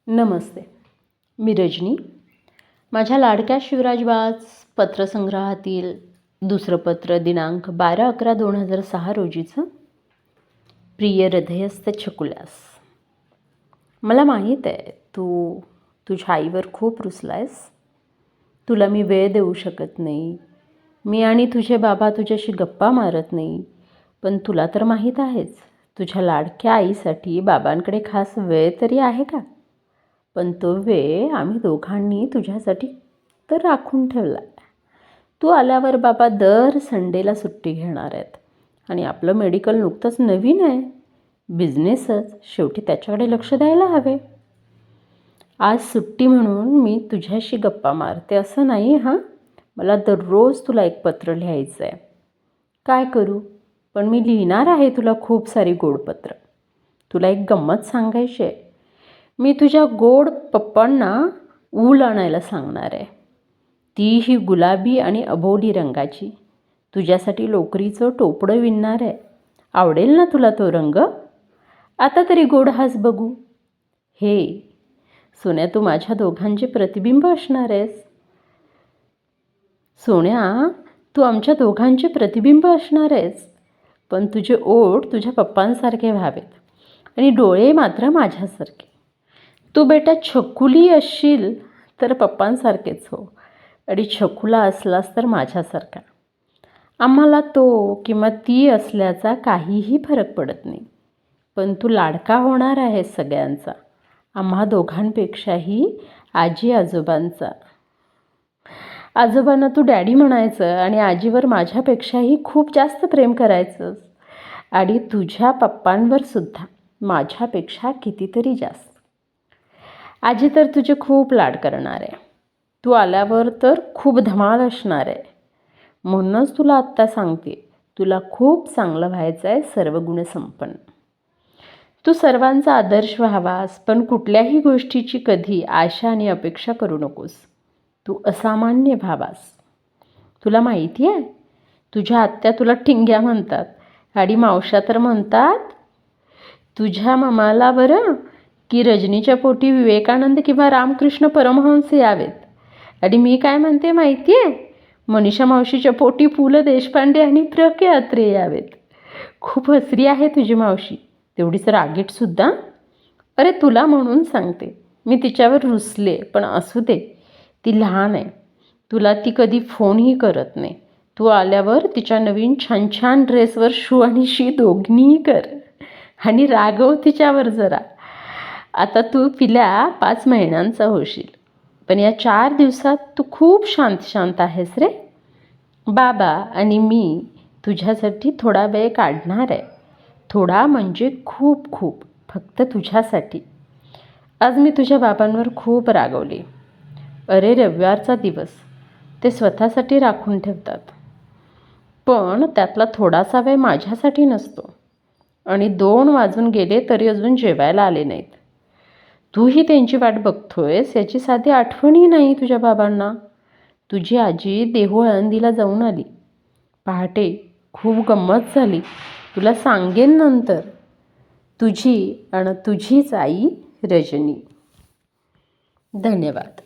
नमस्ते. मी रजनी. माझ्या लाडक्या शिवराजबाज पत्रसंग्रहातील दुसरं पत्र दिनांक 12/11/2006 रोजीचं. प्रिय हृदयस्थ छकुल्यास, मला माहीत आहे तू तुझ्या आईवर खूप रुसला आहेस. तुला मी वेळ देऊ शकत नाही. मी आणि तुझे बाबा तुझ्याशी गप्पा मारत नाही. पण तुला तर माहीत आहेच, तुझ्या लाडक्या आईसाठी बाबांकडे खास वेळ तरी आहे का? पण तो वेळ आम्ही दोघांनी तुझ्यासाठी तर राखून ठेवला आहे. तू आल्यावर बाबा दर संडेला सुट्टी घेणार आहेत आणि आपलं मेडिकल नुकतंच नवीन आहे. बिझनेसच, शेवटी त्याच्याकडे लक्ष द्यायला हवे. आज सुट्टी म्हणून मी तुझ्याशी गप्पा मारते असं नाही हां. मला दररोज तुला एक पत्र लिहायचं आहे. काय करू, पण मी लिहिणार आहे तुला खूप सारी गोड पत्र. तुला एक गंमत सांगायची आहे. मी तुझ्या गोड पप्पांना ऊल आणायला सांगणार आहे. तीही गुलाबी आणि अबोली रंगाची. तुझ्यासाठी लोकरीचं टोपडं विणणार आहे. आवडेल ना तुला तो रंग? आता तरी गोड हास बघू. हे सोन्या, तू माझ्या दोघांचे प्रतिबिंब असणार आहेस. सोन्या, तू आमच्या दोघांचे प्रतिबिंब असणार आहेस. पण तुझे ओठ तुझ्या पप्पांसारखे व्हावेत आणि डोळे मात्र माझ्यासारखे. तू बेटा छकुली असशील तर पप्पांसारखेच हो, आणि छकुला असलास तर माझ्यासारखा. आम्हाला तो किंवा ती असल्याचा काहीही फरक पडत नाही. पण तू लाडका होणार आहेस सगळ्यांचा, आम्हा दोघांपेक्षाही आजी आजोबांचा. आजोबांना तू डॅडी म्हणायचं आणि आजीवर माझ्यापेक्षाही खूप जास्त प्रेम करायचंस. आणि तुझ्या पप्पांवर सुद्धा माझ्यापेक्षा कितीतरी जास्त. आजी तर तुझे खूप लाड करणार आहे. तू आल्यावर तर खूप धमाल असणार आहे. म्हणूनच तुला आत्ता सांगते, तुला खूप चांगलं व्हायचं आहे, सर्व गुणसंपन्न. तू सर्वांचा आदर्श व्हावास, पण कुठल्याही गोष्टीची कधी आशा आणि अपेक्षा करू नकोस. तू असामान्य व्हावास. तुला माहिती आहे, तुझ्या आत्या तुला ठिंग्या म्हणतात आणि मावश्या तर म्हणतात तुझ्या मामाला बरं की रजनीच्या पोटी विवेकानंद किंवा रामकृष्ण परमहंस यावेत. आणि मी काय म्हणते माहिती आहे, मनीषा मावशीच्या पोटी पु ल देशपांडे आणि प्र के अत्रे यावेत. खूप हसरी आहे तुझी मावशी, तेवढीच रागीटसुद्धा. अरे तुला म्हणून सांगते, मी तिच्यावर रुसले, पण असू दे, ती लहान आहे. तुला ती कधी फोनही करत नाही. तू आल्यावर तिच्या नवीन छान छान ड्रेसवर शू आणि शी दोघीही कर आणि रागव तिच्यावर जरा. आता तू पिल्या 5 महिन्यांचा होशील, पण या 4 दिवसात तू खूप शांत शांत आहेस रे. बाबा आणि मी तुझ्यासाठी थोडा वेळ काढणार आहे. थोडा म्हणजे खूप खूप, फक्त तुझ्यासाठी. आज मी तुझ्या बाबांवर खूप रागवले. अरे रविवारचा दिवस ते स्वतःसाठी राखून ठेवतात, पण त्यातला थोडासा वेळ माझ्यासाठी नसतो. आणि 2 वाजून गेले तरी अजून जेवायला आले नाहीत. तूही त्यांची वाट बघतोयस याची साधी आठवणही नाही तुझ्या बाबांना. तुझी आजी देहू आळंदीला जाऊन आली. पहाटे खूप गंमत झाली, तुला सांगेन नंतर. तुझी आणि तुझीच आई रजनी. धन्यवाद.